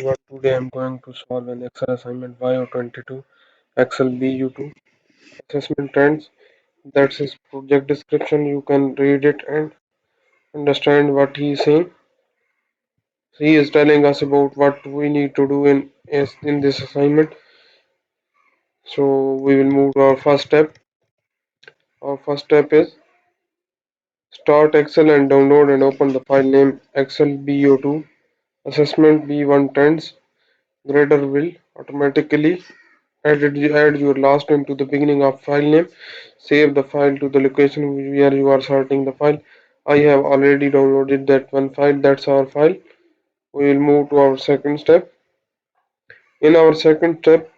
everyone. Today I'm going to solve an Excel assignment YO22 Excel BU2 Assessment Trends. That's his project description. You can read it and understand what he is saying. He is telling us about what we need to do in this assignment. So we will move to our first step. Our first step is start Excel and download and open the file name Excel BU2 Assessment1 Trendz. Grader will automatically add your last name to the beginning of file name. Save the file to the location where you are sorting the file. I have already downloaded that one file. That's our file. We will move to our second step. In our second step,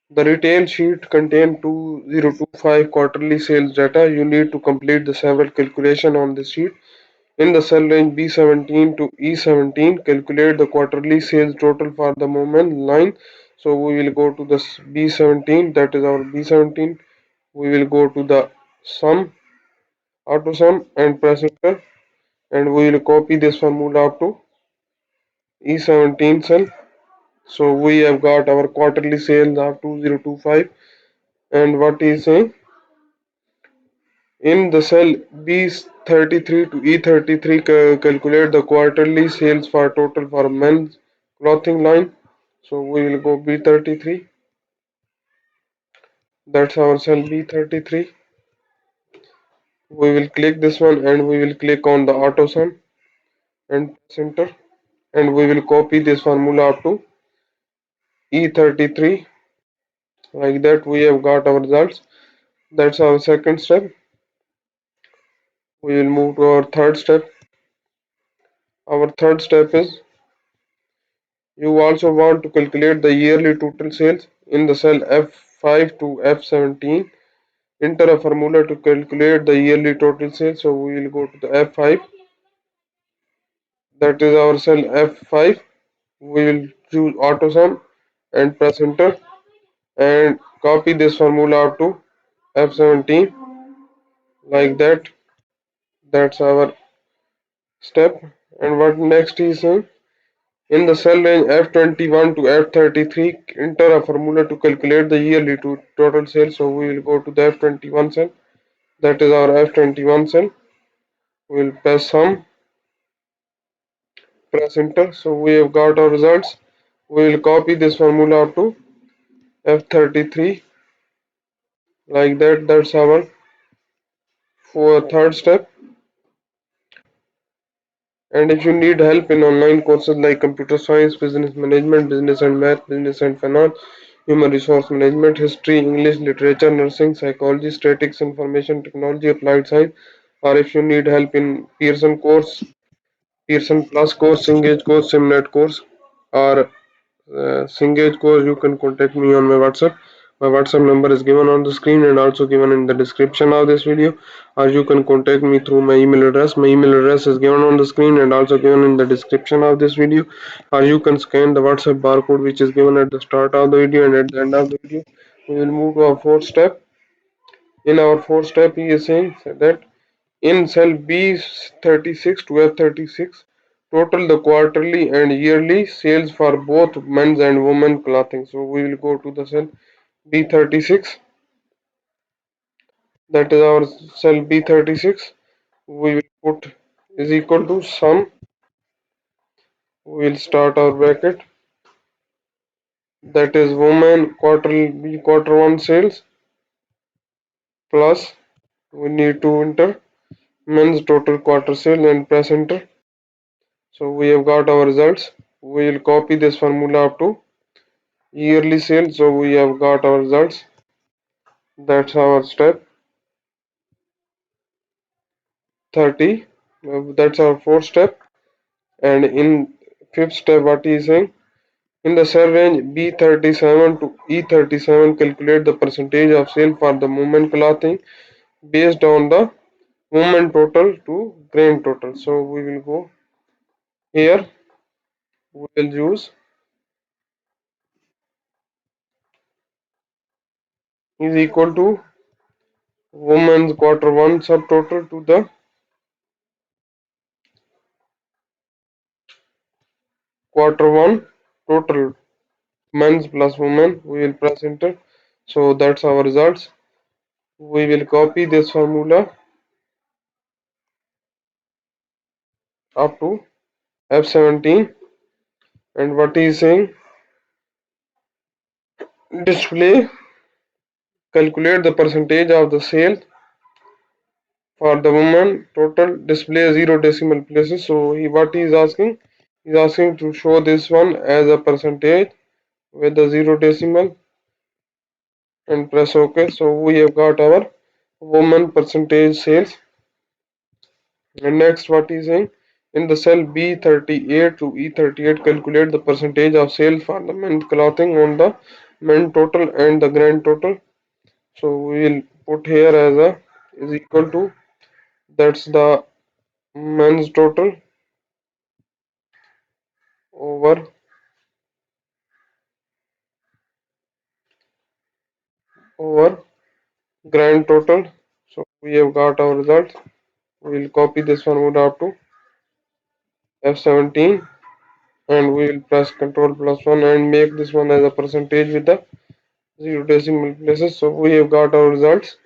the retail sheet contains 2025 quarterly sales data. You need to complete the several calculations on the sheet. In the cell range B17 to E17, calculate the quarterly sales total for the moment line. So we will go to the B17, that is our B17. We will go to the sum, auto sum and press enter, and we will copy this formula up to E17 cell. So we have got our quarterly sales of 2025, and what is saying in the cell B33 to E33, calculate the quarterly sales for total for men's clothing line. So we will go B33. That's our cell B33. We will click this one and we will click on the auto sum and press enter, and we will copy this formula up to E33. Like that we have got our results. That's our second step. We will move to our third step. Our third step is you also want to calculate the yearly total sales. In the cell F5 to F17, enter a formula to calculate the yearly total sales. So we will go to the F5. That is our cell F5. We will choose auto sum and press enter and copy this formula up to F17. Like that. That's our step. And what next is in the cell range F21 to F33, enter a formula to calculate the yearly total sales. So we will go to the F21 cell. That is our F21 cell. We will press sum, press enter. So we have got our results. We will copy this formula up to F33. Like that. That's our third step. And if you need help in online courses like computer science, business management, business and math, business and finance, human resource management, history, English, literature, nursing, psychology, statistics, information technology, applied science, or if you need help in Pearson course, Pearson Plus course, Engage course, Simnet course, or Cengage course, you can contact me on my WhatsApp. My WhatsApp number is given on the screen and also given in the description of this video. Or you can contact me through my email address. My email address is given on the screen and also given in the description of this video. Or you can scan the WhatsApp barcode which is given at the start of the video and at the end of the video. We will move to our fourth step. In our fourth step, he is saying that in cell B36 to F36, total the quarterly and yearly sales for both men's and women clothing. So we will go to the cell B36. That is our cell B36. We will put is equal to sum. We will start our bracket. That is women quarter one sales plus we need to enter men's total quarter sale and press enter. So we have got our results. We will copy this formula up to yearly sales. So we have got our results. That's our step 30. That's our fourth step. And in fifth step, what he is saying, in the cell range B37 to E37, calculate the percentage of sale for the women clothing based on the women total to grain total. So we will go here. We will use is equal to women's quarter one subtotal to the quarter one total men's plus women. We will press enter. So that's our results. We will copy this formula up to F17, and what he is saying, display, calculate the percentage of the sale for the woman, total, display zero decimal places. So what he is asking, he is asking to show this one as a percentage with the zero decimal and press OK. So we have got our woman percentage sales. And next, what is saying, in the cell B38 to E38, calculate the percentage of sales for the men clothing on the men total and the grand total. So we will put here as a is equal to, that's the men's total over over grand total. So we have got our results. We will copy this one up to F17, and we will press Ctrl plus 1 and make this one as a percentage with the zero decimal places. So we have got our results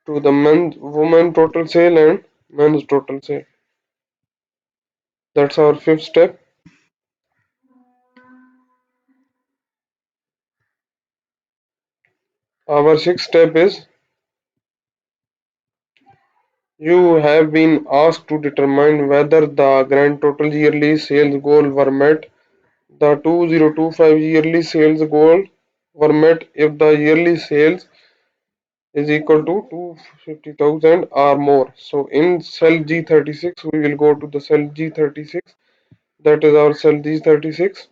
to the woman total sale and men's total sale. That's our fifth step. Our sixth step is, you have been asked to determine whether the grand total yearly sales goal were met. The 2025 yearly sales goal were met if the yearly sales is equal to 250,000 or more. So in cell G36, we will go to the cell G36. That is our cell G36.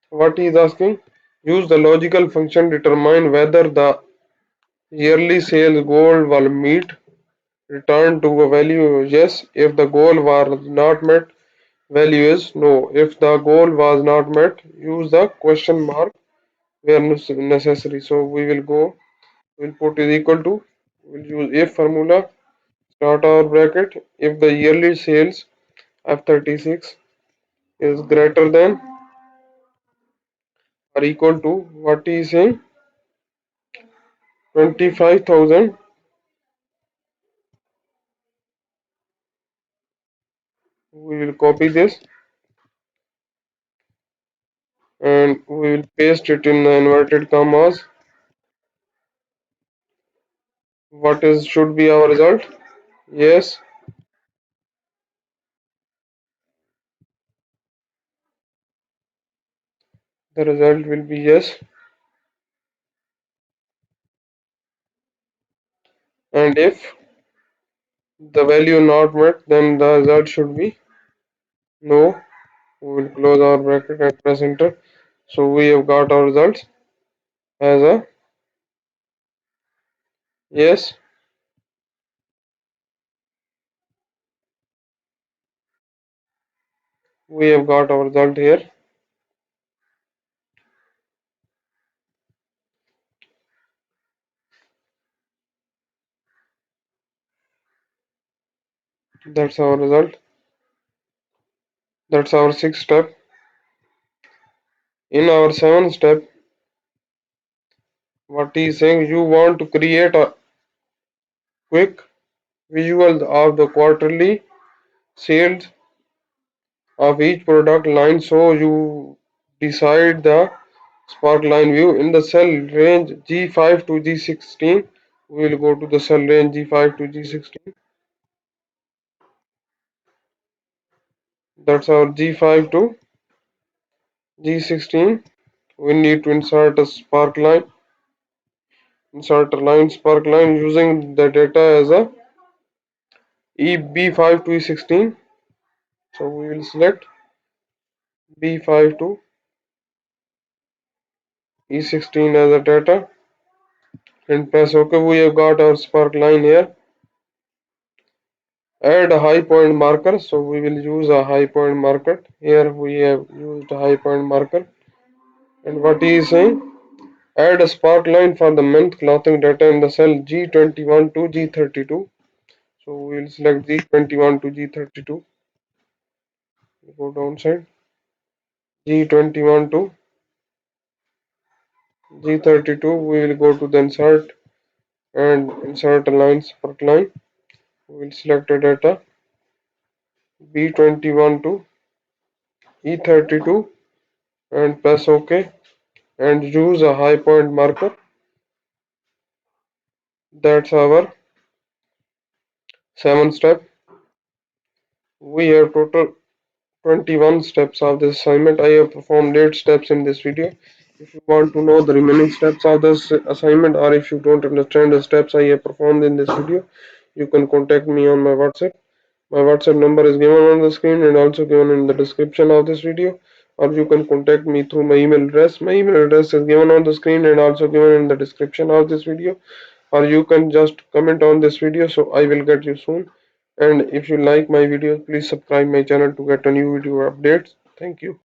What he is asking, use the logical function determine whether the yearly sales goal will meet. Return to a value yes if the goal was not met. Value is no if the goal was not met. Use the question mark where necessary. So we will go, we'll put is equal to, we'll use if formula, start our bracket, if the yearly sales F36 is greater than or equal to, what is saying, 25,000, we will copy this and we will paste it in the inverted commas. What is should be our result? Yes, the result will be yes. And if the value not met, then the result should be no. We will close our bracket and press enter. So we have got our results as a yes. We have got our result here. That's our result. That's our sixth step. In our seventh step, what he is saying, you want to create a quick visual of the quarterly sales of each product line, so you decide the spark line view in the cell range G5 to G16. We will go to the cell range G5 to G16. That's our G5 to G16. We need to insert a spark line, insert a line spark line using the data as a EB5 to E16. So we will select B5 to E16 as a data and press OK. We have got our spark line here. Add a high point marker, so we will use a high point marker. Here we have used a high point marker. And what he is saying, add a spark line for the month clothing data in the cell G21 to G32. So we will select G21 to G32. Go downside. G21 to G32. We will go to the insert and insert a line, separate line. We will select the data B21 to E32 and press OK and use a high point marker. That's our 7th step. We have total 21 steps of this assignment. I have performed 8 steps in this video. If you want to know the remaining steps of this assignment, or if you don't understand the steps I have performed in this video, you can contact me on my WhatsApp. My WhatsApp number is given on the screen and also given in the description of this video, or you can contact me through my email address. My email address is given on the screen and also given in the description of this video, or you can just comment on this video so I will get you soon. And if you like my videos, please subscribe my channel to get a new video updates. Thank you.